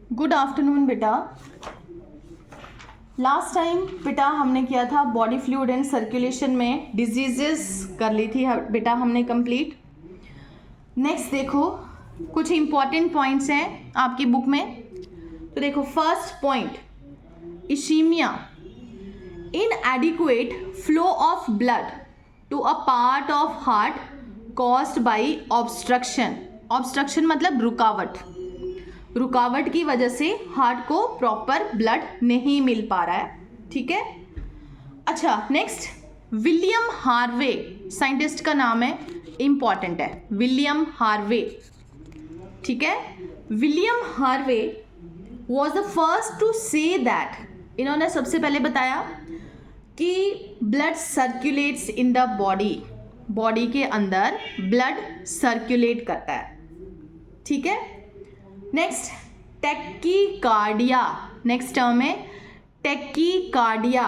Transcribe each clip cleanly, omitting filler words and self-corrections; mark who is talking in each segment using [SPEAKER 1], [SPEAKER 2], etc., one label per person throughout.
[SPEAKER 1] Good afternoon बेटा। Last time बेटा हमने किया था बॉडी फ्लूइड एंड सर्कुलेशन में डिजीजेस कर ली थी बेटा हमने कंप्लीट। नेक्स्ट देखो कुछ इंपॉर्टेंट पॉइंट्स हैं आपकी बुक में। तो देखो first point, ischaemia, inadequate flow of blood to a part of heart caused by obstruction. Obstruction मतलब रुकावट, रुकावट की वजह से हार्ट को प्रॉपर ब्लड नहीं मिल पा रहा है। ठीक है, अच्छा नेक्स्ट, विलियम हार्वे, साइंटिस्ट का नाम है, इंपॉर्टेंट है, विलियम हार्वे। ठीक है, William Harvey was the first to say that, इन्होंने सबसे पहले बताया कि blood circulates in the body, body के अंदर ब्लड सर्कुलेट करता है। ठीक है, नेक्स्ट टैकीकार्डिया, नेक्स्ट टर्म है टैकीकार्डिया,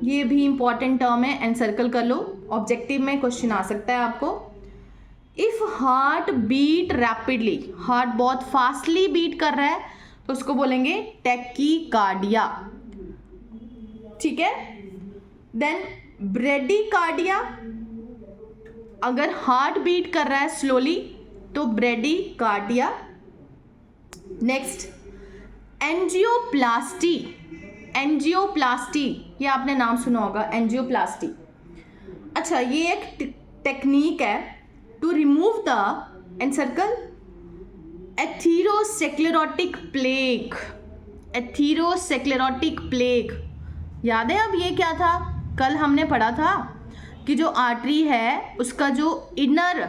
[SPEAKER 1] ये भी इंपॉर्टेंट टर्म है, एंड सर्कल कर लो, ऑब्जेक्टिव में क्वेश्चन आ सकता है आपको। If heart beat rapidly, heart बहुत फास्टली बीट कर रहा है तो उसको बोलेंगे टैकीकार्डिया। ठीक है, देन ब्रेडीकार्डिया, अगर हार्ट बीट कर रहा है स्लोली तो ब्रेडीकार्डिया। नेक्स्ट एंजियोप्लास्टी, एंजियोप्लास्टी ये आपने नाम सुना होगा, एंजियोप्लास्टी। अच्छा, ये एक टेक्निक है to remove the, and circle, atherosclerotic plaque, atherosclerotic plaque. याद है अब ये क्या था, कल हमने पढ़ा था कि जो आर्टरी है उसका जो इनर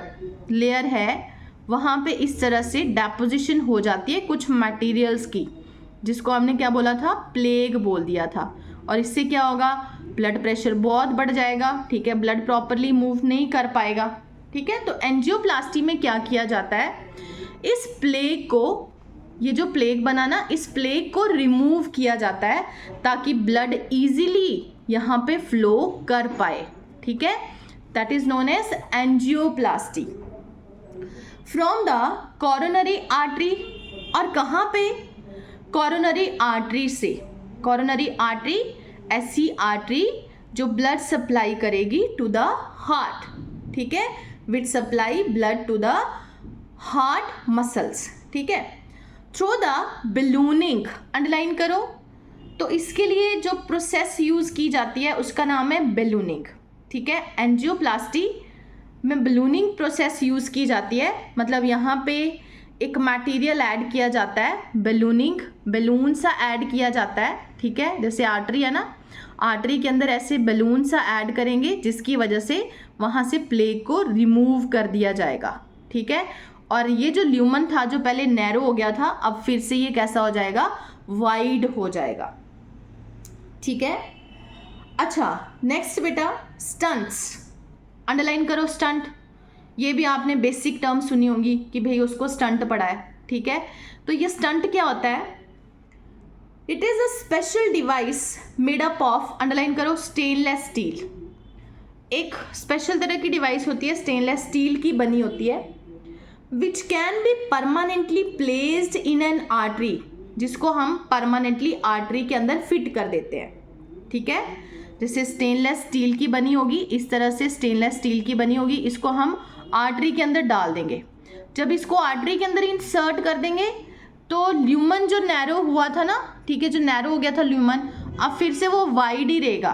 [SPEAKER 1] लेयर है वहाँ पे इस तरह से डेपोजिशन हो जाती है कुछ मटेरियल्स की, जिसको हमने क्या बोला था, प्लेग बोल दिया था। और इससे क्या होगा, ब्लड प्रेशर बहुत बढ़ जाएगा। ठीक है, ब्लड प्रॉपरली मूव नहीं कर पाएगा। ठीक है, तो एंजियोप्लास्टी में क्या किया जाता है, इस प्लेग को, ये जो प्लेग बना ना, इस प्लेग को रिमूव किया जाता है ताकि ब्लड इजीली यहाँ पे फ्लो कर पाए। ठीक है, that is known as angioplasty from the coronary artery. और कहाँ पे, कॉरोनरी आर्टरी से। कॉरोनरी आर्टरी ऐसी आर्टरी जो ब्लड सप्लाई करेगी टू द हार्ट। ठीक है, which supply blood to the heart muscles. ठीक है, थ्रू द बलूनिंग, अंडरलाइन करो। तो इसके लिए जो प्रोसेस यूज की जाती है उसका नाम है बलूनिंग। ठीक है, एंजियोप्लास्टी में बलूनिंग प्रोसेस यूज की जाती है, मतलब यहाँ पे एक मटेरियल ऐड किया जाता है, बलूनिंग, बलून सा ऐड किया जाता है। ठीक है, जैसे आर्टरी है ना, आर्टरी के अंदर ऐसे बलून सा ऐड करेंगे जिसकी वजह से वहाँ से प्लेग को रिमूव कर दिया जाएगा। ठीक है, और ये जो ल्यूमन था जो पहले नैरो हो गया था, अब फिर से ये कैसा हो जाएगा, वाइड हो जाएगा। ठीक है, अच्छा नेक्स्ट बेटा, स्टंट्स, अंडरलाइन करो स्टंट। ये भी आपने बेसिक टर्म सुनी होगी कि भाई उसको स्टंट पढ़ा है। ठीक है, तो ये स्टंट क्या होता है, it is a special device made up of, underline करो, स्टेनलेस स्टील। एक स्पेशल तरह की डिवाइस होती है, स्टेनलेस स्टील की बनी होती है, विच can be permanently placed in an artery, जिसको हम परमानेंटली आर्टरी के अंदर फिट कर देते हैं। ठीक है, जैसे स्टेनलेस स्टील की बनी होगी, इस तरह से स्टेनलेस स्टील की बनी होगी, इसको हम आर्टरी के अंदर डाल देंगे। जब इसको आर्टरी के अंदर इंसर्ट कर देंगे तो ल्यूमन जो नैरो हुआ था ना, ठीक है, जो नैरो हो गया था ल्यूमन, अब फिर से वो वाइड ही रहेगा।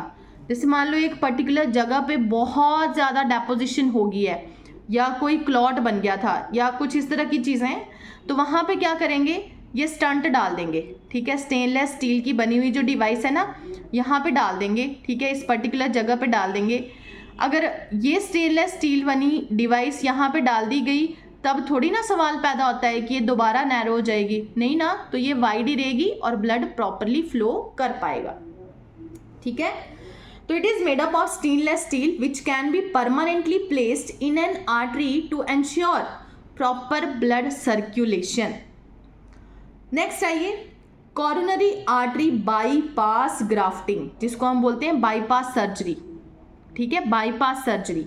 [SPEAKER 1] जैसे मान लो एक पर्टिकुलर जगह पे बहुत ज़्यादा डेपोजिशन हो गई है, या कोई क्लॉट बन गया था, या कुछ इस तरह की चीज़ें, तो वहाँ पे क्या करेंगे, ये स्टंट डाल देंगे। ठीक है, स्टेनलेस स्टील की बनी हुई जो डिवाइस है ना, यहाँ पे डाल देंगे। ठीक है, इस पर्टिकुलर जगह पे डाल देंगे। अगर ये स्टेनलेस स्टील बनी डिवाइस यहाँ पे डाल दी गई तब थोड़ी ना सवाल पैदा होता है कि ये दोबारा नैरो हो जाएगी, नहीं ना, तो ये वाइड ही रहेगी और ब्लड प्रॉपरली फ्लो कर पाएगा। ठीक है, तो it is made up of stainless steel which can be permanently placed in an artery to ensure proper blood circulation. Next आइए, कॉरोनरी आर्टरी बाईपास ग्राफ्टिंग, जिसको हम बोलते हैं बाईपास सर्जरी। ठीक है, बाईपास सर्जरी।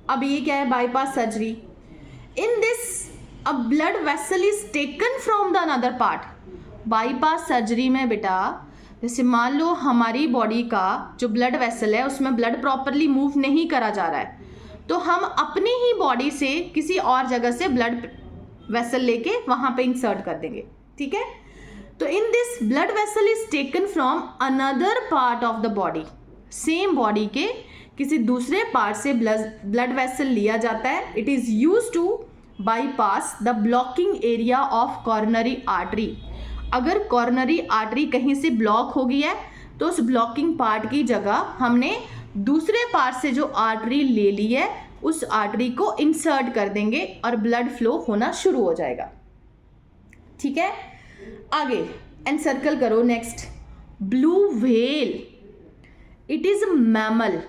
[SPEAKER 1] अब ये क्या है, bypass surgery, in this a blood vessel is taken from the another part, bypass surgery में बेटा जैसे मान लो हमारी बॉडी का जो ब्लड वेसल है उसमें ब्लड प्रॉपरली मूव नहीं करा जा रहा है, तो हम अपनी ही बॉडी से किसी और जगह से ब्लड वेसल लेके वहाँ पे इंसर्ट कर देंगे, ठीक है। तो in this blood vessel is taken from another part of the body, same body के किसी दूसरे पार्ट से ब्लड वेसल लिया जाता है। It is use to bypass the blocking area of coronary artery. अगर कॉर्नरी आर्टरी कहीं से ब्लॉक हो गई है तो उस ब्लॉकिंग पार्ट की जगह हमने दूसरे पार्ट से जो आर्टरी ले ली है उस आर्टरी को इंसर्ट कर देंगे और ब्लड फ्लो होना शुरू हो जाएगा, ठीक है। आगे एनसर्कल करो। Next, blue whale, it is mammal.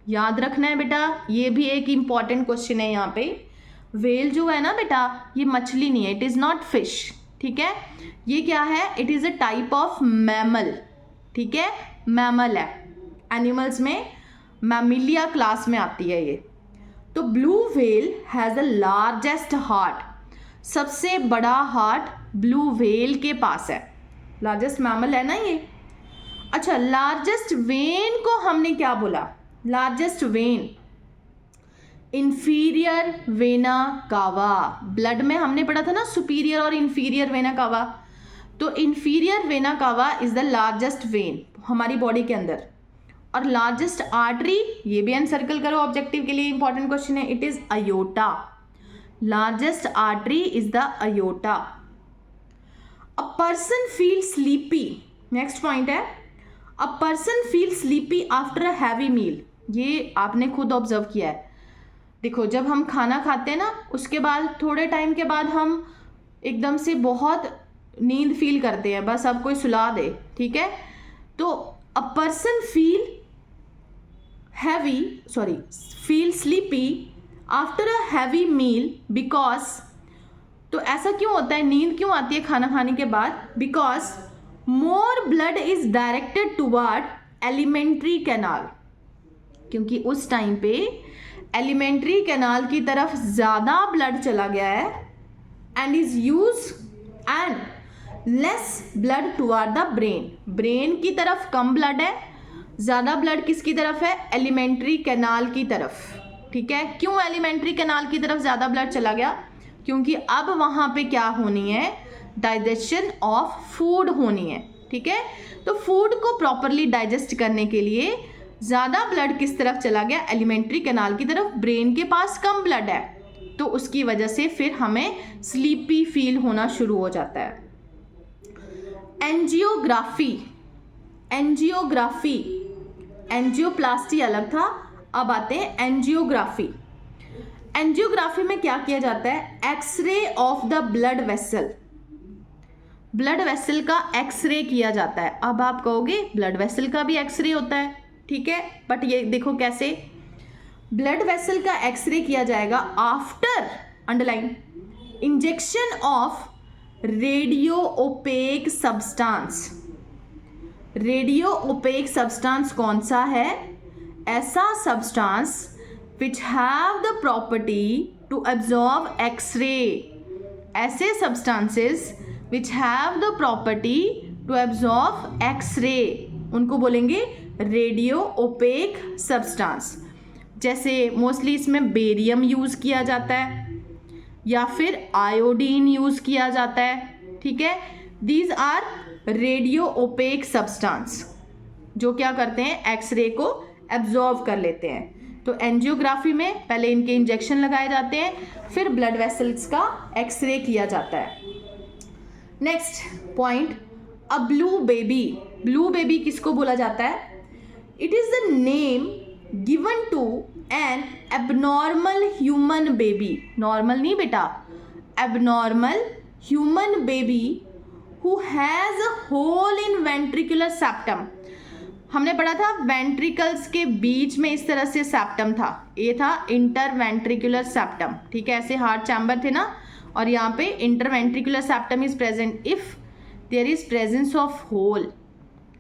[SPEAKER 1] याद रखना है बेटा, ये भी एक इंपॉर्टेंट क्वेश्चन है यहाँ पे। व्हेल जो है ना बेटा, ये मछली नहीं है, इट इज़ नॉट फिश, ठीक है। ये क्या है? It is a type of mammal, ठीक है, मैमल है, एनिमल्स में मैमिलिया क्लास में आती है ये। तो blue whale has the largest heart, सबसे बड़ा हार्ट ब्लू व्हेल के पास है, लार्जेस्ट मैमल है ना ये। अच्छा, लार्जेस्ट वेन को हमने क्या बोला? लार्जेस्ट वेन इंफीरियर वेना कावा। ब्लड में हमने पढ़ा था ना सुपीरियर और इंफीरियर वेना कावा, तो इंफीरियर वेना कावा इज द लार्जेस्ट वेन हमारी बॉडी के अंदर। और लार्जेस्ट आर्टरी, ये भी एनसर्कल करो, ऑब्जेक्टिव के लिए इंपॉर्टेंट क्वेश्चन है, it is aorta. Largest artery is the aorta. A person feel sleepy, next point है, a person feel sleepy after a heavy meal. ये आपने खुद ऑब्जर्व किया है। देखो, जब हम खाना खाते हैं ना, उसके बाद थोड़े टाइम के बाद हम एकदम से बहुत नींद फील करते हैं, बस अब कोई सुला दे, ठीक है। तो a person feel sleepy after a heavy meal because, तो ऐसा क्यों होता है, नींद क्यों आती है खाना खाने के बाद? Because more blood is directed toward alimentary canal, क्योंकि उस टाइम पे एलिमेंट्री कैनाल की तरफ ज़्यादा ब्लड चला गया है and is use and less blood toward the brain. Brain की तरफ कम ब्लड है, ज़्यादा ब्लड किसकी तरफ है? एलिमेंट्री कैनाल की तरफ, ठीक है। क्यों एलिमेंट्री कैनाल की तरफ ज़्यादा ब्लड चला गया? क्योंकि अब वहाँ पे क्या होनी है? डाइजेशन ऑफ फूड होनी है, ठीक है। तो फूड को प्रॉपरली डाइजेस्ट करने के लिए ज़्यादा ब्लड किस तरफ चला गया? एलिमेंट्री कैनाल की तरफ। ब्रेन के पास कम ब्लड है, तो उसकी वजह से फिर हमें स्लीपी फील होना शुरू हो जाता है। एंजियोग्राफी, एंजियोप्लास्टी अलग था, अब आते हैं एंजियोग्राफी। एंजियोग्राफी में क्या किया जाता है? X-ray of the blood vessel, blood vessel का एक्सरे किया जाता है। अब आप कहोगे ब्लड वेसल का भी एक्सरे होता है, ठीक है, बट ये देखो कैसे। ब्लड वेसल का एक्सरे किया जाएगा after, underline, injection of radio opaque substance. Radio opaque substance कौन सा है? ऐसा substance which have the property to absorb X ray. ऐसे substances which have the property to absorb X ray, उनको बोलेंगे रेडियो ओपेक सब्सटेंस। जैसे मोस्टली इसमें बेरियम यूज़ किया जाता है या फिर आयोडीन यूज़ किया जाता है, ठीक है। These are radio opaque substance जो क्या करते हैं? एक्सरे को एब्जॉर्ब कर लेते हैं। तो एंजियोग्राफी में पहले इनके इंजेक्शन लगाए जाते हैं, फिर ब्लड वेसल्स का एक्सरे किया जाता है। Next point, a blue baby. Blue baby किसको बोला जाता है? It is the name given to an abnormal human baby. Normal नहीं बेटा, abnormal human baby who has a hole in ventricular septum. हमने पढ़ा था वेंट्रिकल्स के बीच में इस तरह से सेप्टम था, ये था इंटरवेंट्रिकुलर सेप्टम, ठीक है। ऐसे हार्ट चैम्बर थे ना, और यहाँ पे interventricular septum is present if there is presence of hole,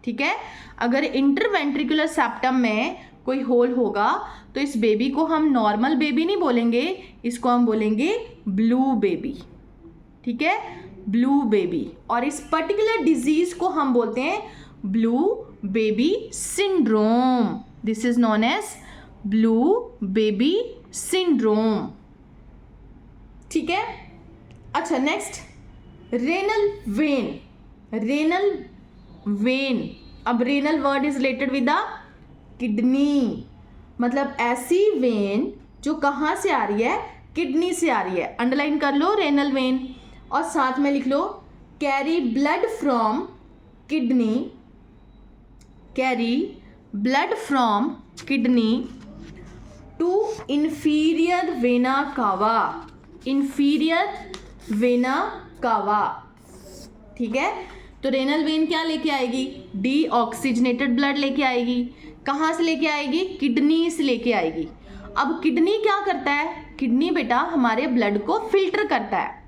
[SPEAKER 1] ठीक है। अगर इंटरवेंट्रिकुलर सेप्टम में कोई होल होगा तो इस बेबी को हम नॉर्मल बेबी नहीं बोलेंगे, इसको हम बोलेंगे ब्लू बेबी, ठीक है। ब्लू बेबी, और इस पर्टिकुलर डिजीज को हम बोलते हैं blue baby syndrome. This is known as blue baby syndrome. ठीक है, अच्छा next renal vein. Renal vein, अब renal word is related with the kidney, मतलब ऐसी वेन जो कहाँ से आ रही है, किडनी से आ रही है। अंडरलाइन कर लो रेनल वेन और साथ में लिख लो carry blood from kidney, carry blood from kidney to inferior vena cava, inferior vena cava. ठीक है, तो रेनल वेन क्या लेके आएगी, डीऑक्सीजनेटेड ब्लड लेके आएगी। कहाँ से लेके आएगी, किडनी से लेके आएगी। अब किडनी क्या करता है, किडनी बेटा हमारे ब्लड को फिल्टर करता है।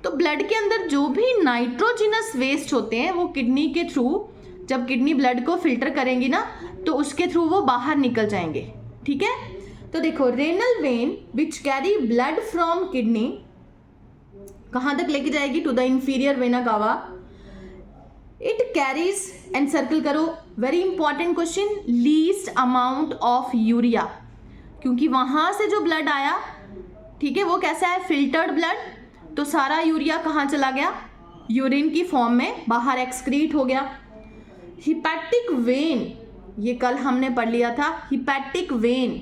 [SPEAKER 1] तो ब्लड के अंदर जो भी नाइट्रोजिनस वेस्ट होते हैं वो किडनी के थ्रू, जब किडनी ब्लड को फिल्टर करेंगी ना तो उसके थ्रू वो बाहर निकल जाएंगे। ठीक है, तो देखो renal vein which carry blood from kidney कहाँ तक लेके जाएगी, to the inferior vena cava. It carries, and circle करो, very important question, least amount of urea, क्योंकि वहां से जो ब्लड आया, ठीक है, वो कैसा है, फिल्टर्ड ब्लड, तो सारा यूरिया कहाँ चला गया, यूरिन की फॉर्म में बाहर एक्सक्रीट हो गया। हिपैटिक वेन, ये कल हमने पढ़ लिया था, हिपैटिक वेन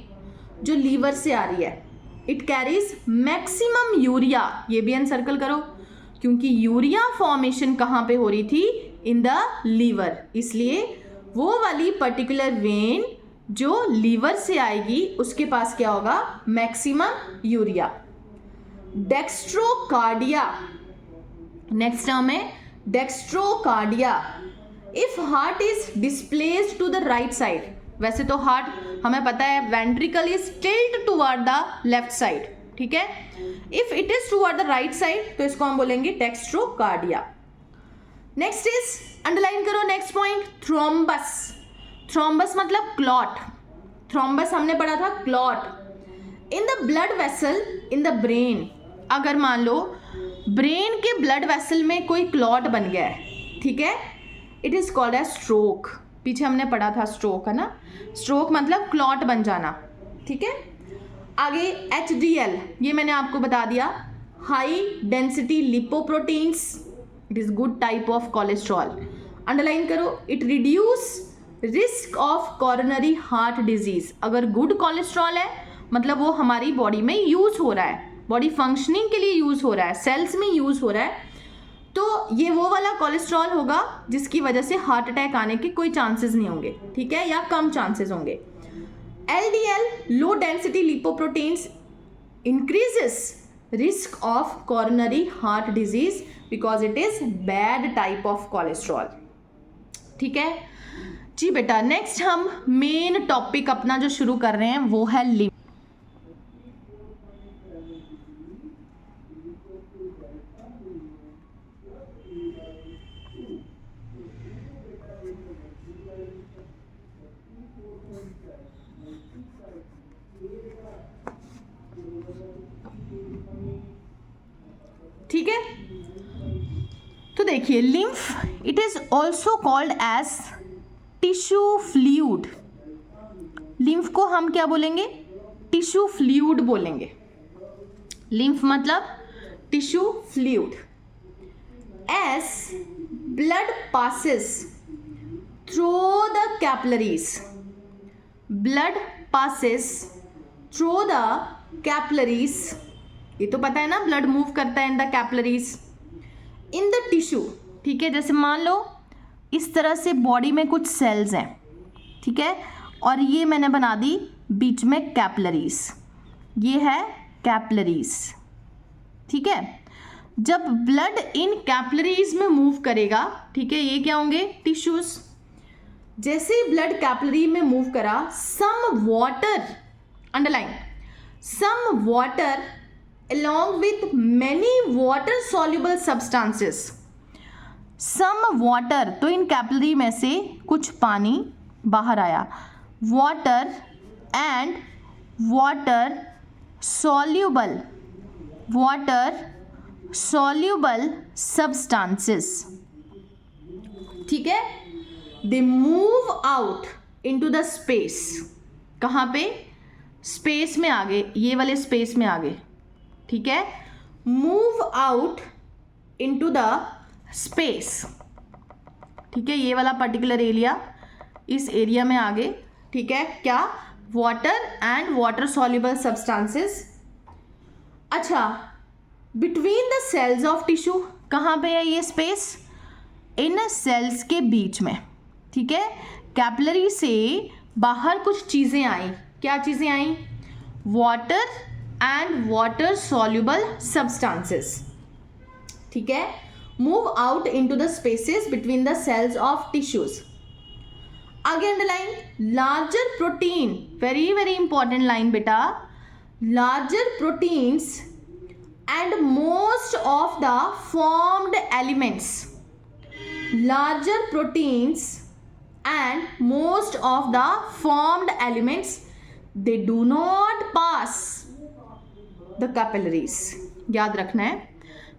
[SPEAKER 1] जो लीवर से आ रही है, इट कैरीज मैक्सिमम यूरिया, ये भी एनसर्कल करो, क्योंकि यूरिया फॉर्मेशन कहाँ पे हो रही थी, इन द लीवर, इसलिए वो वाली पर्टिकुलर वेन जो लीवर से आएगी उसके पास क्या होगा, maximum urea. Dextrocardia, next term है dextrocardia. If heart is displaced to the right side, वैसे तो हार्ट हमें पता है ventricle is tilt toward the left side, ठीक है, if it is toward the right side तो इसको हम बोलेंगे डेक्स्ट्रोकार्डिया। नेक्स्ट इज, अंडरलाइन करो नेक्स्ट पॉइंट, थ्रोम्बस। थ्रोम्बस मतलब क्लॉट, थ्रोम्बस हमने पढ़ा था clot in the blood vessel in the brain. अगर मान लो ब्रेन के ब्लड वेसल में कोई क्लॉट बन गया है, ठीक है, it is called as stroke. पीछे हमने पढ़ा था स्ट्रोक, है ना, स्ट्रोक मतलब क्लॉट बन जाना। ठीक है, आगे HDL, ये मैंने आपको बता दिया, high density lipoproteins, it is good type of cholesterol. Underline करो, it reduce risk of coronary heart disease. अगर गुड कोलेस्ट्रॉल है मतलब वो हमारी बॉडी में यूज हो रहा है, बॉडी फंक्शनिंग के लिए यूज हो रहा है, सेल्स में यूज हो रहा है, तो ये वो वाला कोलेस्ट्रॉल होगा जिसकी वजह से हार्ट अटैक आने के कोई चांसेस नहीं होंगे, ठीक है, या कम चांसेस होंगे। LDL, low density lipoproteins, increases risk of coronary heart disease because it is bad type of cholesterol. ठीक है जी बेटा, नेक्स्ट हम मेन टॉपिक अपना जो शुरू कर रहे हैं वो है लिम्फ। ठीक है, तो देखिए lymph, it is also called as tissue fluid. Lymph को हम क्या बोलेंगे, टिश्यू फ्लूइड बोलेंगे। लिम्फ मतलब tissue fluid. As blood passes through the capillaries, blood passes through the capillaries, ये तो पता है ना, ब्लड मूव करता है in the capillaries, in the tissue. ठीक है, जैसे मान लो इस तरह से बॉडी में कुछ सेल्स हैं, ठीक है, और ये मैंने बना दी बीच में कैपिलरीज, ये है कैपिलरीज। ठीक है, जब ब्लड इन कैपिलरीज में मूव करेगा, ठीक है, ये क्या होंगे, टिश्यूज। जैसे ही ब्लड कैपिलरी में मूव करा, some water, underline, some water along with many water soluble substances, some water, तो इन कैपिलरी में से कुछ पानी बाहर आया, water and water soluble, water soluble substances, ठीक है, they move out into the space, कहाँ पे, स्पेस में आगे, ये वाले स्पेस में आगे, ठीक है, move out into the space, ठीक है, ये वाला पर्टिकुलर एरिया, इस एरिया में आगे, ठीक है, क्या, water and water soluble substances. अच्छा, between the cells of tissue, कहाँ पे है ये स्पेस, इन सेल्स के बीच में, ठीक है, कैपिलरी से बाहर कुछ चीज़ें आई, क्या चीज़ें आई, water and water soluble substances, ठीक है, move out into the spaces between the cells of tissues. आगे underline, larger protein, very very important line बेटा, larger proteins and most of the formed elements, larger proteins and most of the formed elements, they do not pass the capillaries। याद रखना है,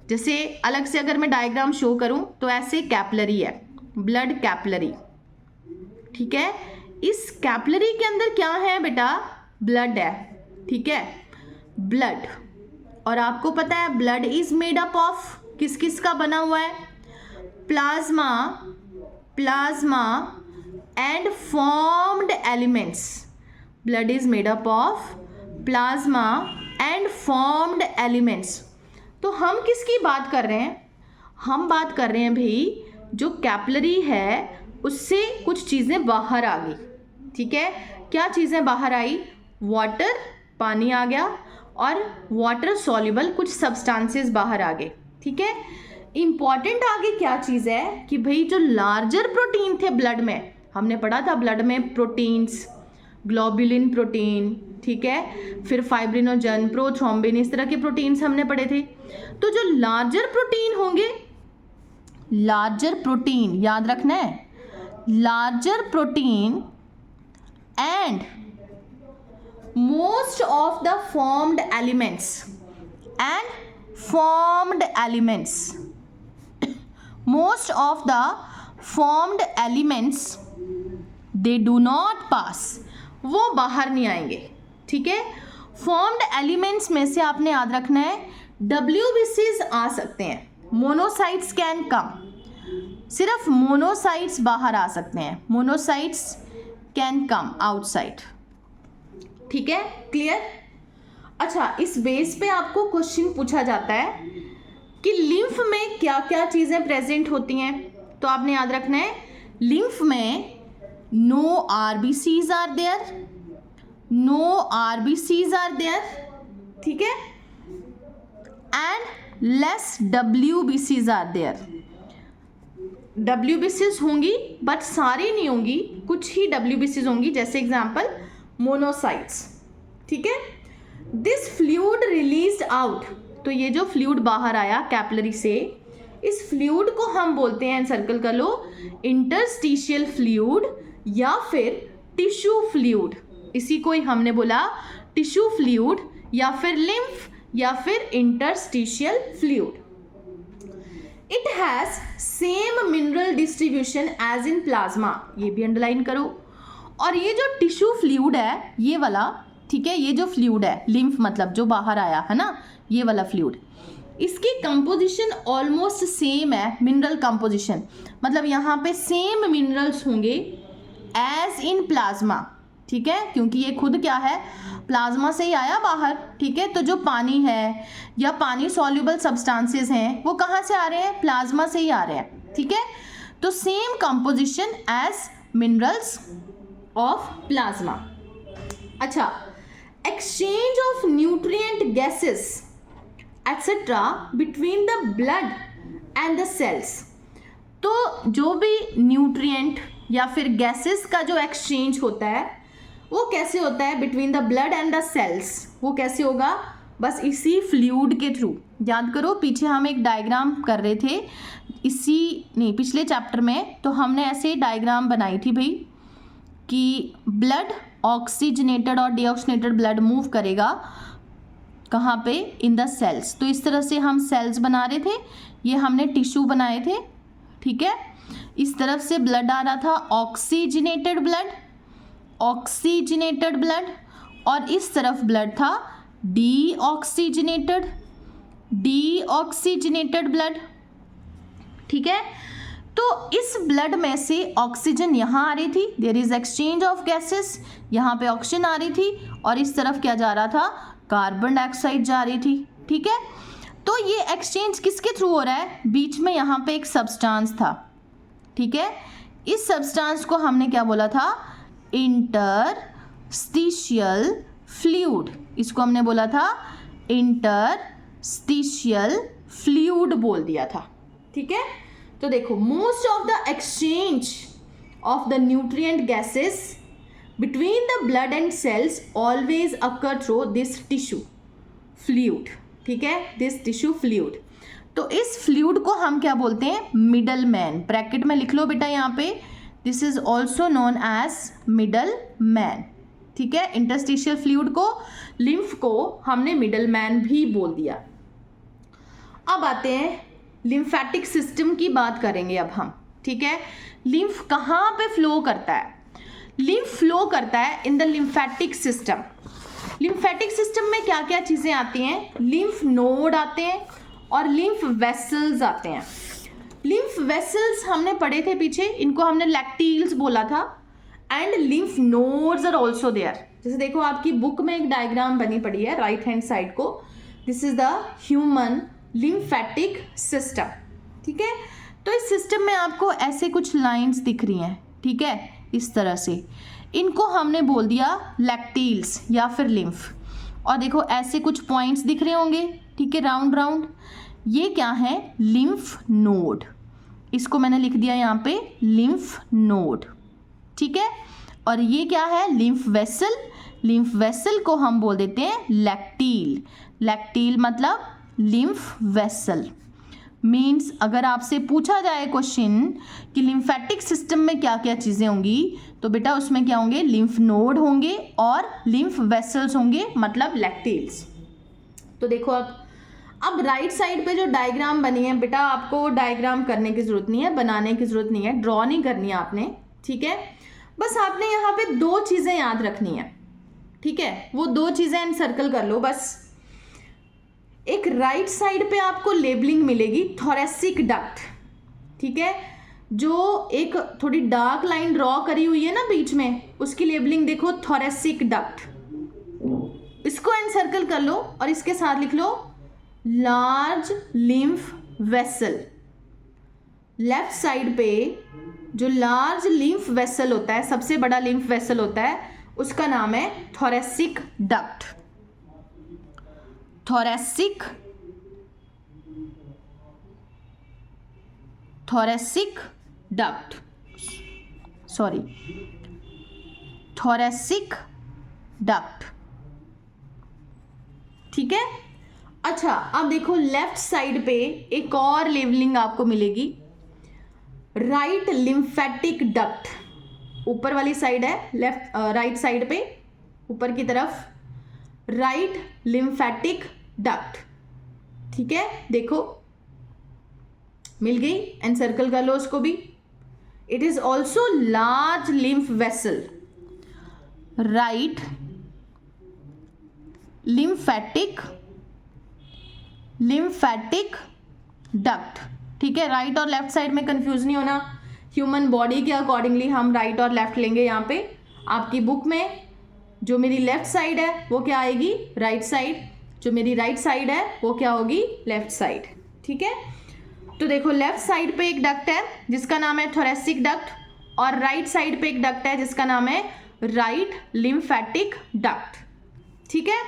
[SPEAKER 1] जैसे अलग से अगर मैं डायग्राम शो करूं तो ऐसे कैपिलरी है, ब्लड कैपिलरी, ठीक है, इस कैपिलरी के अंदर क्या है बेटा, ब्लड है, ठीक है, ब्लड, और आपको पता है blood is made up of किस किस का बना हुआ है, plasma, plasma and formed elements, blood is made up of plasma and formed elements. तो हम किसकी बात कर रहे हैं, हम बात कर रहे हैं भाई जो कैपिलरी है उससे कुछ चीज़ें बाहर आ गई, ठीक है, क्या चीज़ें बाहर आई, वाटर, पानी आ गया, और वाटर सॉल्युबल कुछ सब्सटेंसेस बाहर आ गए, ठीक है। इंपॉर्टेंट आगे क्या चीज़ है कि भाई जो लार्जर प्रोटीन थे ब्लड में, हमने पढ़ा था ब्लड में प्रोटीन्स, ग्लोबुलिन प्रोटीन, ठीक है, फिर फाइब्रिनोजन, प्रोथ्रोम्बिन, इस तरह के प्रोटीन्स हमने पढ़े थे। तो जो लार्जर प्रोटीन होंगे, लार्जर प्रोटीन याद रखना है, larger protein and most of the formed elements and formed elements, most of the formed elements they do not pass, वो बाहर नहीं आएंगे, ठीक है। formed elements में से आपने याद रखना है WBCs आ सकते हैं, मोनोसाइट्स कैन कम, सिर्फ मोनोसाइट्स बाहर आ सकते हैं, मोनोसाइट्स कैन कम आउटसाइड, ठीक है, क्लियर। अच्छा, इस बेस पे आपको क्वेश्चन पूछा जाता है कि लिम्फ में क्या क्या चीज़ें प्रेजेंट होती हैं, तो आपने याद रखना है लिम्फ में no RBCs are there, no RBCs are there, ठीक है, एंड लेस डब्ल्यूबीसीज आर देयर, डब्ल्यूबीसीज होंगी बट सारी नहीं होंगी, कुछ ही डब्ल्यूबीसीज होंगी, जैसे एग्जांपल मोनोसाइट्स, ठीक है। दिस फ्लूइड रिलीज्ड आउट, तो ये जो फ्लूइड बाहर आया कैपिलरी से, इस फ्लूइड को हम बोलते हैं, सर्कल कर लो, इंटरस्टिशियल फ्लूइड या फिर टिश्यू फ्लूइड, इसी को ही हमने बोला टिश्यू फ्लूइड या फिर लिम्फ या फिर interstitial fluid. It has same mineral distribution as in plasma, ये भी अंडरलाइन करो। और ये जो टिश्यू फ्लूइड है ये वाला, ठीक है, ये जो फ्लूइड है, लिम्फ मतलब जो बाहर आया है ना, ये वाला फ्लूइड, इसकी कंपोजिशन ऑलमोस्ट सेम है, मिनरल कंपोजिशन, मतलब यहाँ पे सेम मिनरल्स होंगे एज इन प्लाज्मा, ठीक है, क्योंकि ये खुद क्या है, प्लाज्मा से ही आया बाहर, ठीक है। तो जो पानी है या पानी सॉल्युबल सब्सटेंसेस हैं वो कहाँ से आ रहे हैं, प्लाज्मा से ही आ रहे हैं, ठीक है। तो same composition as minerals of plasma. अच्छा, exchange of nutrient gases etcetera between the blood and the cells, तो जो भी न्यूट्रिएंट या फिर गैसेस का जो एक्सचेंज होता है वो कैसे होता है between the blood and the cells, वो कैसे होगा, बस इसी फ्लूइड के थ्रू। याद करो पीछे हम एक डायग्राम कर रहे थे, पिछले चैप्टर में, तो हमने ऐसे डायग्राम बनाई थी भाई कि ब्लड ऑक्सीजनेटेड और डीऑक्सीजनेटेड ब्लड मूव करेगा कहाँ पे? In the cells. तो इस तरह से हम सेल्स बना रहे थे, ये हमने टिश्यू बनाए थे, ठीक है। इस तरफ से ब्लड आ रहा था, ऑक्सीजनेटेड ब्लड, ऑक्सीजनेटेड ब्लड, और इस तरफ ब्लड था डीऑक्सीजनेटेड, डीऑक्सीजनेटेड ब्लड, ठीक है। तो इस ब्लड में से ऑक्सीजन यहाँ आ रही थी, there is exchange of gases, यहाँ पे ऑक्सीजन आ रही थी, और इस तरफ क्या जा रहा था? कार्बन डाइऑक्साइड जा रही थी, ठीक है। तो ये एक्सचेंज किसके थ्रू हो रहा है? बीच में यहाँ पे एक सब्सटेंस था, ठीक है। इस सब्सटेंस को हमने क्या बोला था? Interstitial fluid. इसको हमने बोला था इंटरस्टिशियल फ्लूइड बोल दिया था, ठीक है। तो देखो, most of the exchange of the nutrient gases between the blood and cells always occur through this tissue fluid, ठीक है, दिस टिश्यू फ्लूइड। तो इस फ्लूइड को हम क्या बोलते हैं? Middle man. ब्रैकेट में लिख लो बेटा यहाँ पे, this is also known as middle man, ठीक है। इंटरस्टिशियल फ्लूइड को, लिम्फ को हमने मिडल मैन भी बोल दिया। अब आते हैं लिम्फेटिक सिस्टम की बात करेंगे अब हम, ठीक है। लिम्फ कहाँ पे फ्लो करता है? लिम्फ फ्लो करता है in the lymphatic system. Lymphatic system में क्या क्या चीज़ें आती हैं? लिम्फ नोड आते हैं और लिम्फ वेसल्स आते हैं। लिम्फ वेसल्स हमने पढ़े थे पीछे, इनको हमने लैक्टील्स बोला था, and lymph nodes are also there. जैसे देखो आपकी बुक में एक डायग्राम बनी पड़ी है राइट हैंड साइड को, this is the human lymphatic system, ठीक है। तो इस सिस्टम में आपको ऐसे कुछ लाइंस दिख रही हैं, ठीक है, इस तरह से। इनको हमने बोल दिया लैक्टील्स या फिर लिम्फ। और देखो ऐसे कुछ पॉइंट्स दिख रहे होंगे, ठीक है, राउंड राउंड, ये क्या है? Lymph node. इसको मैंने लिख दिया यहाँ पे लिम्फ नोड, ठीक है। और ये क्या है? Lymph vessel. लिम्फ वेसल को हम बोल देते हैं लैक्टील। लैक्टील मतलब लिम्फ वेसल। मीन्स अगर आपसे पूछा जाए क्वेश्चन कि लिम्फेटिक सिस्टम में क्या क्या चीज़ें होंगी, तो बेटा उसमें क्या होंगे? लिम्फ नोड होंगे और लिम्फ वेसल्स होंगे, मतलब लैक्टील्स। तो देखो अब राइट साइड पे जो डायग्राम बनी है बेटा, आपको डायग्राम करने की ज़रूरत नहीं है, बनाने की ज़रूरत नहीं है, ड्रॉ नहीं करनी है आपने, ठीक है। बस आपने यहाँ पे दो चीज़ें याद रखनी है, ठीक है। वो दो चीज़ें एनसर्कल कर लो बस। एक राइट साइड पे आपको लेबलिंग मिलेगी थोरेसिक डक्ट, ठीक है। जो एक थोड़ी डार्क लाइन ड्रॉ करी हुई है ना बीच में, उसकी लेबलिंग देखो थोरेसिक डक्ट। इसको एनसर्कल कर लो और इसके साथ लिख लो large lymph vessel. Left side पे जो लार्ज लिम्फ वेसल होता है, सबसे बड़ा लिम्फ वेसल होता है, उसका नाम है thoracic duct. Thoracic duct, sorry, thoracic duct, ठीक है। अच्छा, अब देखो लेफ्ट साइड पे एक और लेबलिंग आपको मिलेगी, राइट लिम्फेटिक डक्ट। ऊपर वाली साइड है, लेफ्ट राइट साइड पे ऊपर की तरफ राइट लिम्फेटिक डक्ट, ठीक है। देखो मिल गई, एनसर्कल कर लो उसको भी। It is also large lymph vessel, right lymphatic duct, ठीक है। राइट और लेफ्ट साइड में कंफ्यूज नहीं होना। ह्यूमन बॉडी के अकॉर्डिंगली हम राइट और लेफ्ट लेंगे। यहाँ पे आपकी बुक में जो मेरी लेफ्ट साइड है वो क्या आएगी? Right side. जो मेरी राइट साइड है वो क्या होगी? लेफ्ट साइड, ठीक है। तो देखो लेफ्ट साइड पे एक डक्ट है जिसका नाम है थोरेसिक डक्ट, और राइट साइड पे एक डक्ट है जिसका नाम है राइट लिम्फेटिक डक्ट, ठीक है।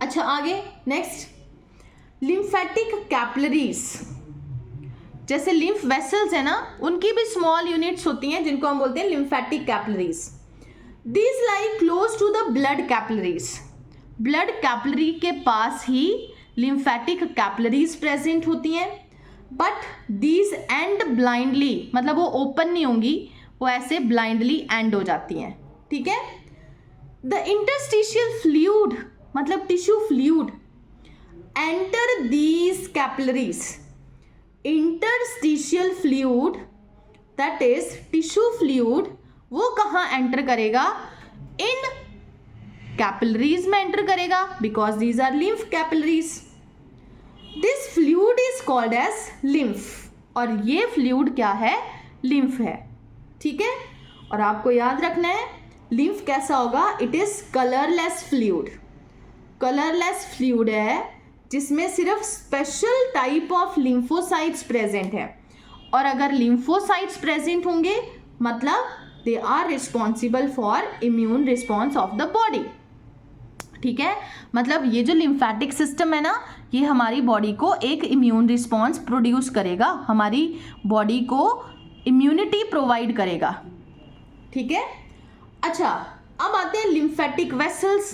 [SPEAKER 1] अच्छा आगे नेक्स्ट, लिम्फेटिक कैपिलरीज। जैसे लिम्फ वेसल्स है ना, उनकी भी स्मॉल यूनिट्स होती हैं जिनको हम बोलते हैं lymphatic capillaries. These lie close to the blood capillaries. Blood capillary के पास ही लिम्फेटिक कैपिलरीज प्रेजेंट होती हैं, बट दीज एंड ब्लाइंडली, मतलब वो ओपन नहीं होंगी, वो ऐसे ब्लाइंडली एंड हो जाती हैं, ठीक है। द इंटरस्टिशियल फ्लूइड मतलब tissue fluid enter these capillaries, interstitial fluid that is tissue fluid वो कहाँ एंटर करेगा, इन कैपिलरीज में एंटर करेगा, because these are lymph capillaries. This fluid is called as lymph, और ये फ्लूइड क्या है, लिम्फ है। ठीक है, और आपको याद रखना है लिम्फ कैसा होगा, it is colourless fluid. Colourless fluid है जिसमें सिर्फ special type of lymphocytes present है, और अगर लिम्फोसाइट्स प्रेजेंट होंगे मतलब they are responsible for immune response of the body. ठीक है, मतलब ये जो लिम्फेटिक सिस्टम है ना, ये हमारी बॉडी को एक इम्यून रिस्पॉन्स प्रोड्यूस करेगा, हमारी बॉडी को इम्यूनिटी प्रोवाइड करेगा। ठीक है, अच्छा अब आते हैं लिम्फेटिक वेसल्स।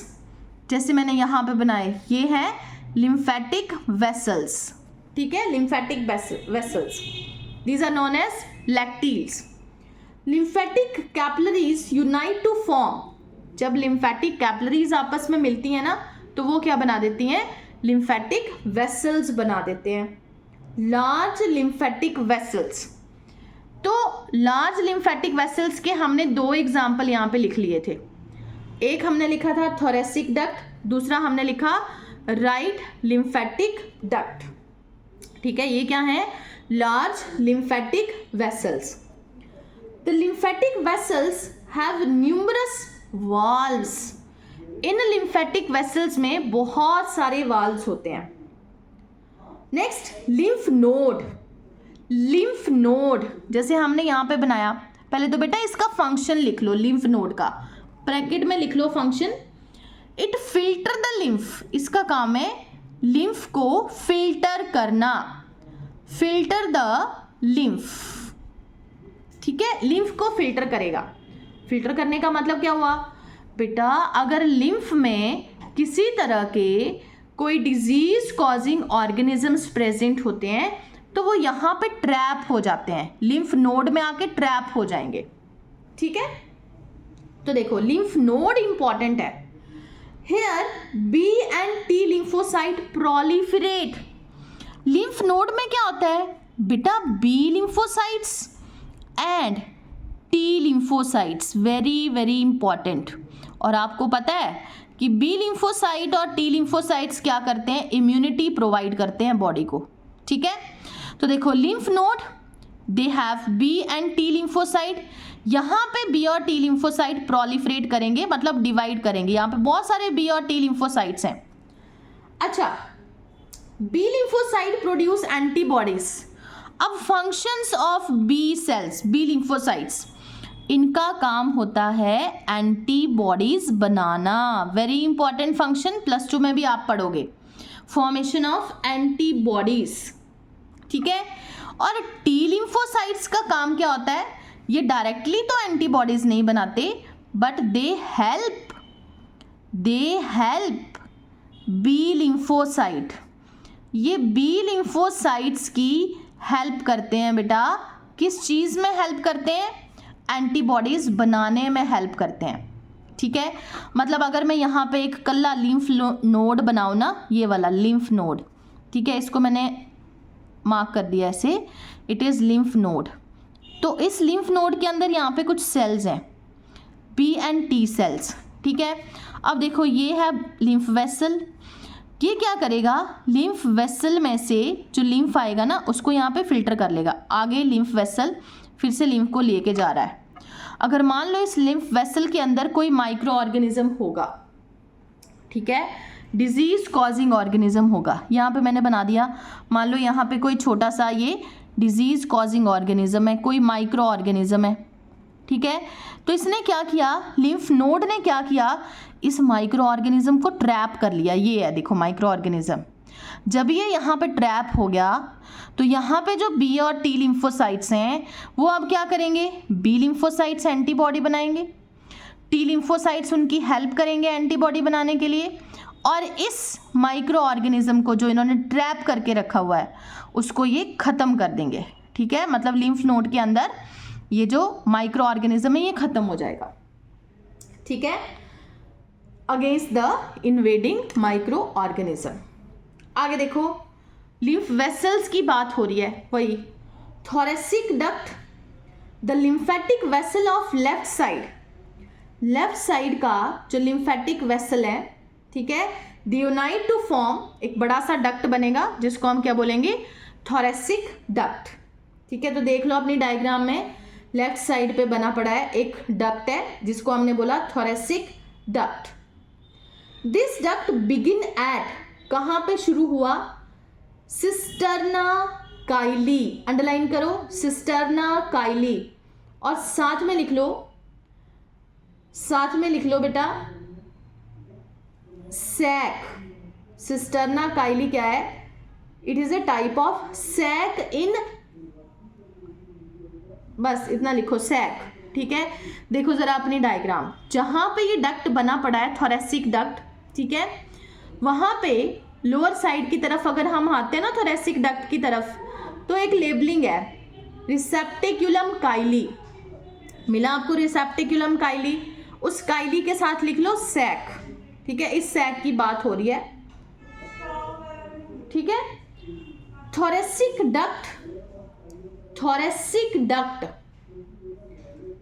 [SPEAKER 1] जैसे मैंने यहाँ पे बनाए, ये है लिम्फेटिक वेसल्स। ठीक है, lymphatic vessels, these are known as lacteals. Lymphatic capillaries unite to form, जब लिम्फेटिक कैपिलरीज आपस में मिलती हैं ना तो वो क्या बना देती हैं, लिम्फेटिक वेसल्स बना देते हैं, लार्ज लिम्फेटिक वेसल्स। तो लार्ज लिम्फेटिक वेसल्स के हमने दो एग्जाम्पल यहाँ पे लिख लिए थे, एक हमने लिखा था थोरेसिक डक्ट, दूसरा हमने लिखा राइट लिम्फेटिक डक्ट। ठीक है, ये क्या है, large lymphatic vessels. The lymphatic vessels have numerous valves. In lymphatic vessels में बहुत सारे वाल्व्स होते हैं। Next lymph node. Lymph node जैसे हमने यहाँ पे बनाया, पहले तो बेटा इसका फंक्शन लिख लो, लिम्फ नोड का ब्रैकेट में लिख लो function. It filter the lymph, इसका काम है लिम्फ को फिल्टर करना, फिल्टर द लिम्फ। ठीक है, लिम्फ को फिल्टर करेगा। फिल्टर करने का मतलब क्या हुआ बेटा, अगर लिम्फ में किसी तरह के कोई डिजीज कॉजिंग ऑर्गेनिजम्स प्रेजेंट होते हैं तो वो यहाँ पे ट्रैप हो जाते हैं, लिम्फ नोड में आके ट्रैप हो जाएंगे। ठीक है, तो देखो लिम्फ नोड इंपॉर्टेंट है। Here B and T lymphocyte proliferate. Lymph node में क्या होता है बेटा, B lymphocytes and T lymphocytes, very very important. और आपको पता है कि बी लिम्फोसाइट और टी लिम्फोसाइट्स क्या करते हैं, इम्यूनिटी प्रोवाइड करते हैं बॉडी को। ठीक है, तो देखो lymph node they have B and T lymphocyte, यहाँ पे बी और टी लिम्फोसाइट प्रोलिफरेट करेंगे, मतलब डिवाइड करेंगे। यहाँ पे बहुत सारे बी और टी लिम्फोसाइट्स हैं। अच्छा, बी लिम्फोसाइट प्रोड्यूस एंटीबॉडीज। अब functions of B cells, B lymphocytes, इनका काम होता है एंटीबॉडीज बनाना, वेरी इंपॉर्टेंट फंक्शन, +2 में भी आप पढ़ोगे, फॉर्मेशन ऑफ एंटीबॉडीज। ठीक है, और टी लिम्फोसाइट्स का काम क्या होता है, ये डायरेक्टली तो एंटीबॉडीज नहीं बनाते but they help B lymphocyte, ये बी लिम्फोसाइट्स की हेल्प करते हैं बेटा। किस चीज़ में हेल्प करते हैं, एंटीबॉडीज बनाने में हेल्प करते हैं। ठीक है, मतलब अगर मैं यहाँ पे एक कल्ला लिम्फ नोड बनाऊँ ना, ये वाला लिम्फ नोड, ठीक है, इसको मैंने मार्क कर दिया ऐसे, इट इज़ लिम्फ नोड। तो इस लिम्फ नोड के अंदर यहाँ पे कुछ सेल्स हैं, बी एंड टी सेल्स। ठीक है, अब देखो ये है लिम्फ वेसल, ये क्या करेगा, लिम्फ वेसल में से जो लिम्फ आएगा ना उसको यहाँ पे फिल्टर कर लेगा। आगे लिम्फ वेसल फिर से लिम्फ को लेके जा रहा है। अगर मान लो इस लिम्फ वेसल के अंदर कोई माइक्रो ऑर्गेनिज्म होगा, ठीक है, डिजीज कॉजिंग ऑर्गेनिज्म होगा, यहाँ पे मैंने बना दिया, मान लो यहाँ पे कोई छोटा सा ये डिजीज कॉजिंग ऑर्गेनिज्म है, कोई माइक्रो ऑर्गेनिज्म है। ठीक है, तो इसने क्या किया, लिम्फ नोड ने क्या किया, इस माइक्रो ऑर्गेनिज्म को ट्रैप कर लिया। ये है देखो माइक्रो ऑर्गेनिज्म, जब ये यहाँ पे ट्रैप हो गया तो यहाँ पे जो बी और टी लिम्फोसाइट्स हैं वो अब क्या करेंगे, बी लिम्फोसाइट्स एंटीबॉडी बनाएंगे, टी लिम्फोसाइट्स उनकी हेल्प करेंगे एंटीबॉडी बनाने के लिए, और इस माइक्रो ऑर्गेनिज्म को जो इन्होंने ट्रैप करके रखा हुआ है उसको ये ख़त्म कर देंगे। ठीक है, मतलब लिम्फ नोड के अंदर ये जो माइक्रो ऑर्गेनिज्म है ये ख़त्म हो जाएगा। ठीक है, against the invading micro organism. आगे देखो, लिम्फ वेसल्स की बात हो रही है, वही thoracic duct, the lymphatic vessel of left side, left side का जो लिम्फेटिक वेसल है, ठीक है, दे यूनाइट टू फॉर्म एक बड़ा सा डक्ट बनेगा जिसको हम क्या बोलेंगे, थोरेसिक डक्ट। ठीक है, तो देख लो अपनी डायग्राम में लेफ्ट साइड पे बना पड़ा है एक डक्ट है जिसको हमने बोला thoracic duct. This duct begin eight, कहाँ पे शुरू हुआ, सिस्टर्ना काइली, अंडरलाइन करो सिस्टर्ना काइली, और साथ में लिख लो, साथ में लिख लो बेटा सैक। सिस्टर्ना काइली क्या है, it is a type of sac in, बस इतना लिखो सैक। ठीक है, देखो जरा अपनी डायग्राम, जहां पे ये डक्ट बना पड़ा है थोरेसिक डक्ट, ठीक है, वहां पे लोअर साइड की तरफ अगर हम आते हैं ना थोरेसिक डक्ट की तरफ, तो एक लेबलिंग है रिसेप्टिक्युलम काइली, मिला आपको रिसेप्टिक्युलम काइली, उस काइली के साथ लिख लो सैक। ठीक है, इस सैक की बात हो रही है। ठीक है, thoracic duct, thoracic duct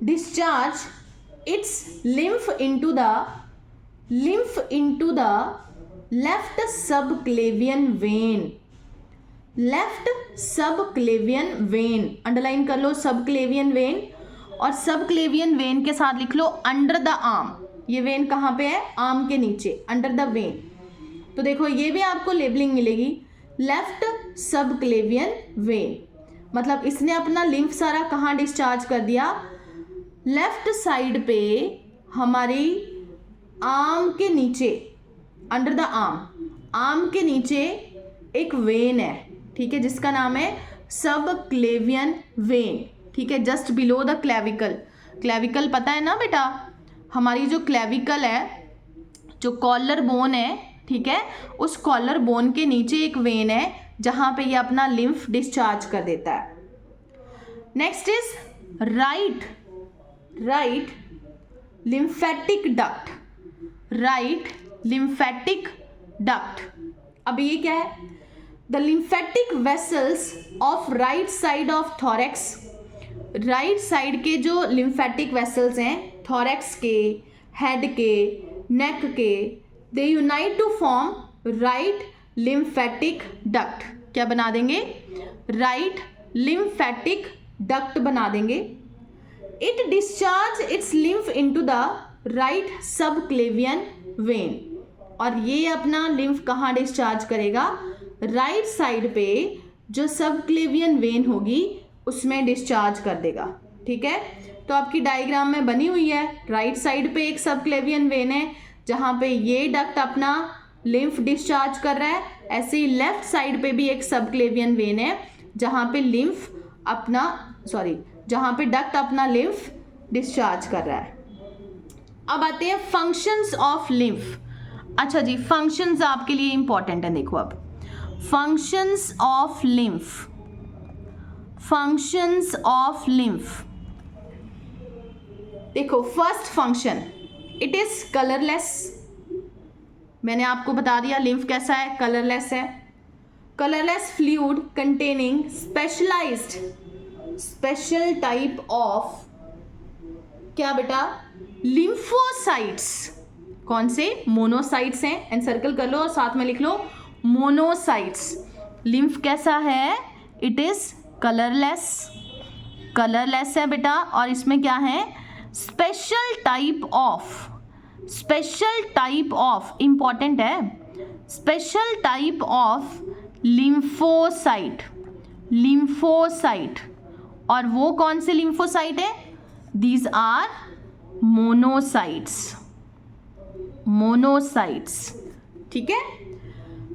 [SPEAKER 1] discharge its lymph into the left subclavian vein, left subclavian vein, underline कर लो सबक्लेवियन वेन, और सबक्लेवियन वेन के साथ लिख लो अंडर द आर्म, ये वेन कहाँ पे है, आर्म के नीचे, अंडर द वेन। तो देखो ये भी आपको लेबलिंग मिलेगी, लेफ्ट सबक्लेवियन वेन, मतलब इसने अपना लिम्फ सारा कहाँ डिस्चार्ज कर दिया, लेफ्ट साइड पे हमारी आर्म के नीचे, अंडर द आर्म, आर्म के नीचे एक वेन है, ठीक है, जिसका नाम है सबक्लेवियन वेन। ठीक है, just below the clavicle, clavicle पता है ना बेटा, हमारी जो क्लेविकल है, जो कॉलर बोन है, ठीक है, उस कॉलर बोन के नीचे एक वेन है जहां पे ये अपना लिम्फ डिस्चार्ज कर देता है। Next is right lymphatic duct, right lymphatic duct. अब ये क्या है, the lymphatic vessels of right side of thorax, right side के जो लिम्फेटिक वेसल्स हैं थोरेक्स के, हेड के, नेक के, they unite to form right lymphatic duct. क्या बना देंगे, राइट लिम्फेटिक डक्ट बना देंगे। It discharge its lymph into the right subclavian vein, और ये अपना लिम्फ कहाँ डिस्चार्ज करेगा, राइट साइड पे जो सबक्लेवियन वेन होगी उसमें डिस्चार्ज कर देगा। ठीक है, तो आपकी डायग्राम में बनी हुई है, राइट साइड पे एक सबक्लेवियन वेन है जहाँ पे ये डक्ट अपना लिम्फ डिस्चार्ज कर रहा है, ऐसे ही लेफ्ट साइड पे भी एक सबक्लेवियन वेन है जहाँ पे लिम्फ अपना, जहाँ पे डक्ट अपना लिम्फ डिस्चार्ज कर रहा है। अब आते हैं फंक्शंस ऑफ लिम्फ। अच्छा जी, फंक्शंस आपके लिए इंपॉर्टेंट है, देखो अब functions of lymph, functions of lymph, देखो first function, it is colourless. मैंने आपको बता दिया लिम्फ कैसा है, कलरलेस है। Colourless fluid containing specialised, special type of, क्या बेटा, लिम्फोसाइट्स। कौन से, मोनोसाइट्स हैं, एंड सर्कल कर लो और साथ में लिख लो मोनोसाइट्स। लिम्फ कैसा है, इट इज कलरलेस, कलरलेस है बेटा, और इसमें क्या है, special type of, special type of important है, special type of lymphocyte, lymphocyte, और वो कौन से लिम्फोसाइट है, दीज आर मोनोसाइट्स, मोनोसाइट्स। ठीक है,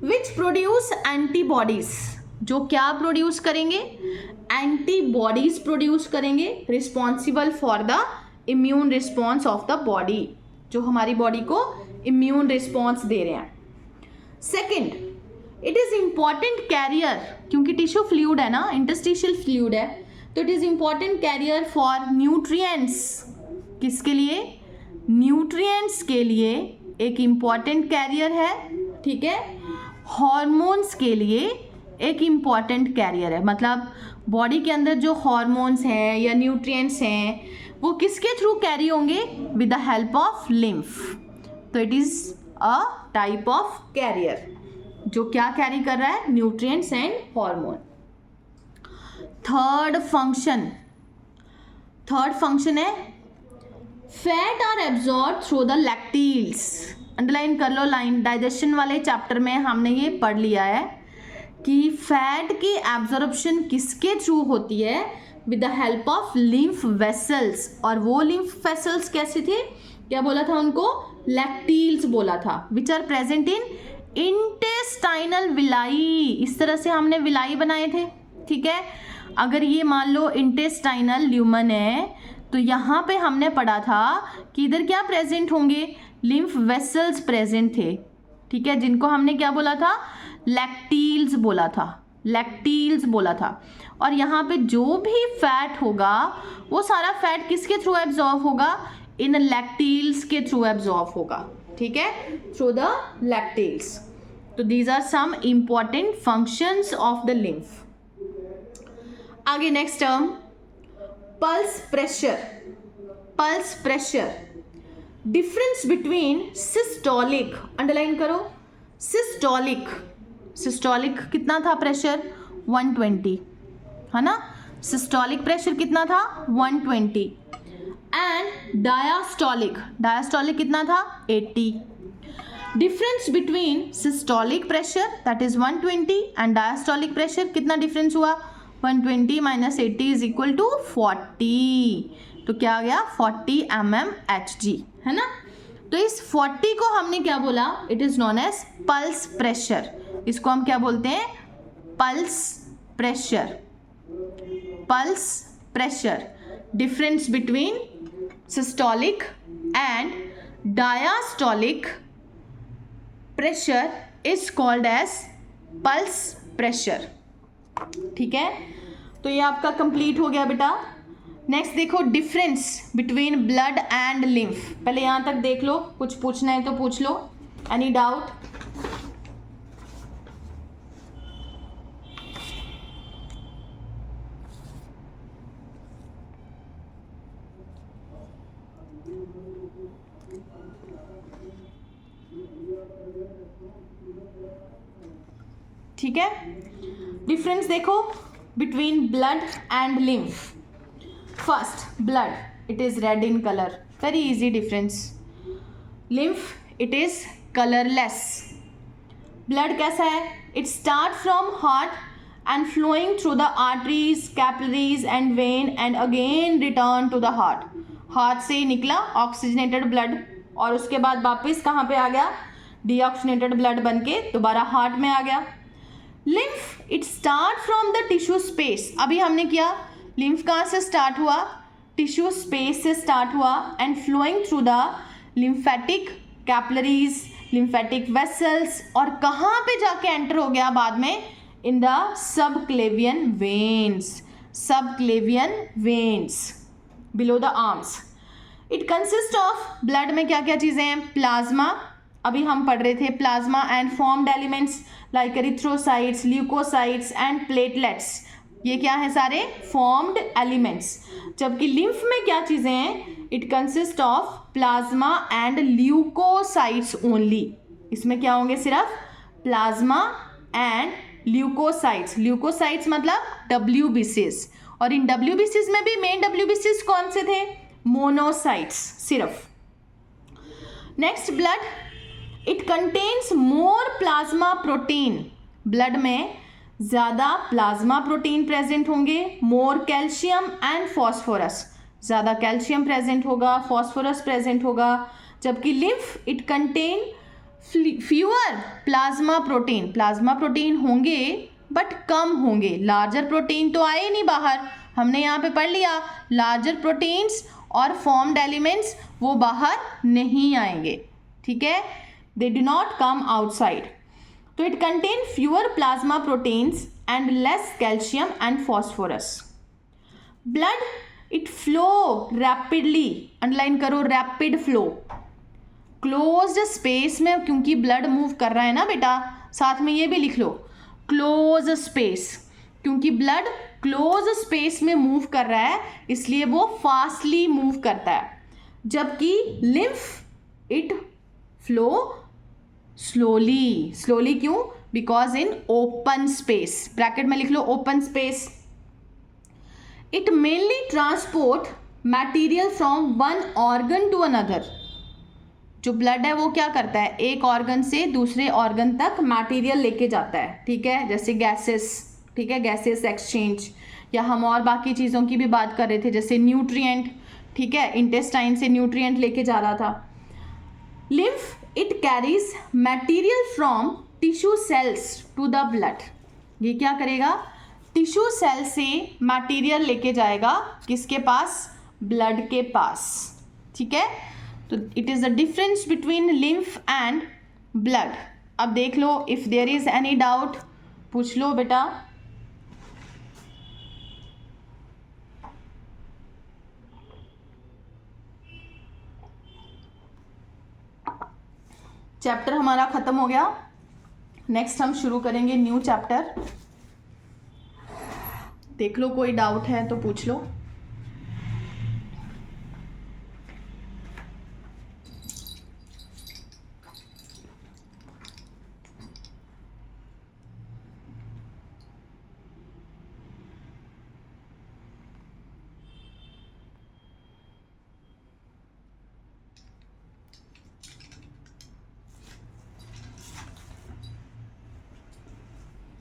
[SPEAKER 1] विच प्रोड्यूस एंटीबॉडीज, जो क्या प्रोड्यूस करेंगे, एंटीबॉडीज प्रोड्यूस करेंगे, responsible for the immune response of the body, जो हमारी बॉडी को इम्यून रिस्पॉन्स दे रहे हैं। Second, it is important carrier, क्योंकि टिश्यू फ्लूइड है ना, इंटरस्टिशियल फ्लूइड है, तो it is important carrier for nutrients, किसके लिए, न्यूट्रिएंट्स के लिए, एक इम्पॉर्टेंट कैरियर है, ठीक है। हॉर्मोन्स के लिए एक इम्पॉर्टेंट कैरियर है, मतलब बॉडी के अंदर जो हॉर्मोन्स हैं या न्यूट्रिएंट्स हैं वो किसके थ्रू कैरी होंगे? With the help of lymph. तो it is a type of carrier जो क्या कैरी कर रहा है? Nutrients and hormone. Third function है fat are absorb through the lacteals. Underline कर लो लाइन, डाइजेशन वाले चैप्टर में हमने ये पढ़ लिया है कि फैट की एब्जॉर्प्शन किसके थ्रू होती है? With the help of lymph vessels. और वो लिम्फ वेसल्स कैसे थे? क्या बोला था उनको? लैक्टील्स बोला था, which are present in intestinal villi. इस तरह से हमने विलाई बनाए थे, ठीक है। अगर ये मान लो इंटेस्टाइनल ल्यूमन है तो यहाँ पे हमने पढ़ा था कि इधर क्या प्रेजेंट होंगे? लिम्फ वेसल्स प्रेजेंट थे, ठीक है, जिनको हमने क्या बोला था? लैक्टील्स बोला था। और यहाँ पे जो भी फैट होगा वो सारा फैट किसके थ्रू एब्जॉर्ब होगा? इन लैक्टील्स के थ्रू एब्जॉर्ब होगा, ठीक है, थ्रू द लैक्टील्स। तो these are some important functions of the lymph. आगे next term pulse pressure. Difference between systolic, underline करो, सिस्टोलिक कितना था प्रेशर? 120, है ना। सिस्टोलिक प्रेशर कितना था? 120। एंड डायास्टोलिक कितना था? 80। Difference between systolic pressure that is 120 and diastolic pressure कितना डिफरेंस हुआ? 120 माइनस 80 इज इक्वल टू 40। तो क्या आ गया? 40 mmHg, है ना। तो इस 40 को हमने क्या बोला? It is known as pulse pressure. इसको हम क्या बोलते हैं? Pulse pressure. Difference between systolic and diastolic pressure is called as pulse pressure, ठीक है। तो ये आपका कंप्लीट हो गया बेटा। नेक्स्ट देखो difference between blood and lymph. पहले यहाँ तक देख लो, कुछ पूछना है तो पूछ लो। Any doubt? ठीक है, डिफरेंस देखो between blood and lymph. First blood, it is red in colour, very easy difference. Lymph, it is colourless. ब्लड कैसा है? It start from heart and flowing through the arteries, capillaries and vein and again return to the heart. Heart से निकला oxygenated blood और उसके बाद वापस कहाँ पे आ गया? डीऑक्सीजनेटेड ब्लड बन के दोबारा हार्ट में आ गया। Lymph, it start from the tissue space. अभी हमने किया, लिम्फ कहाँ से स्टार्ट हुआ? टिश्यू स्पेस से स्टार्ट हुआ and flowing through the lymphatic capillaries, lymphatic vessels, और कहाँ पे जाके एंटर हो गया बाद में? In the subclavian veins below the arms. It consist of, blood में क्या क्या चीज़ें हैं? प्लाज्मा, अभी हम पढ़ रहे थे, plasma and formed elements like erythrocytes, leucocytes and platelets. ये क्या है? सारे फॉर्म्ड एलिमेंट्स। जबकि लिम्फ में क्या चीज़ें हैं? It consist of plasma and leucocytes only. इसमें क्या होंगे? सिर्फ प्लाज्मा एंड ल्यूकोसाइट्स मतलब WBCs। और इन WBCs में भी मेन WBCs कौन से थे? मोनोसाइट्स सिर्फ। Next blood, it contains more plasma protein. Blood में ज़्यादा प्लाज्मा प्रोटीन प्रेजेंट होंगे, मोर कैल्शियम एंड फॉस्फोरस, ज़्यादा कैल्शियम प्रेजेंट होगा, फॉस्फोरस प्रेजेंट होगा। जबकि lymph, it contain fewer plasma protein होंगे बट कम होंगे। लार्जर प्रोटीन तो आए नहीं बाहर, हमने यहाँ पे पढ़ लिया लार्जर प्रोटीन्स और फॉर्म्ड एलिमेंट्स वो बाहर नहीं आएंगे, ठीक है, they do not come outside. तो it contain fewer plasma proteins and less calcium and phosphorus. Blood, it flow rapidly, underline करो, रैपिड फ्लो क्लोज्ड स्पेस में क्योंकि ब्लड मूव कर रहा है ना बेटा, साथ में ये भी लिख लो क्लोज स्पेस, क्योंकि ब्लड क्लोज स्पेस में मूव कर रहा है इसलिए वो फास्टली मूव करता है, जबकि lymph it flow slowly. Slowly क्यों? Because in open space, bracket में लिख लो open space. It mainly transport material from one organ to another. जो ब्लड है वो क्या करता है, एक ऑर्गन से दूसरे ऑर्गन तक मटेरियल लेके जाता है, ठीक है, जैसे गैसेस, ठीक है, गैसेस एक्सचेंज, या हम और बाकी चीज़ों की भी बात कर रहे थे जैसे न्यूट्रिएंट, ठीक है, इंटेस्टाइन से न्यूट्रिएंट लेके जा रहा था। Lymph it carries material from tissue cells to the blood. ये क्या करेगा, टिश्यू सेल से मटेरियल लेके जाएगा किसके पास, ब्लड के पास, ठीक है। तो it is the difference between lymph and blood. अब देख लो, if there is any doubt पूछ लो बेटा। चैप्टर हमारा खत्म हो गया, नेक्स्ट हम शुरू करेंगे न्यू चैप्टर। देख लो कोई डाउट है तो पूछ लो।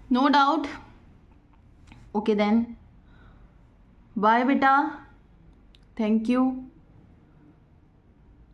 [SPEAKER 1] No doubt? Okay then. Bye beta. Thank you.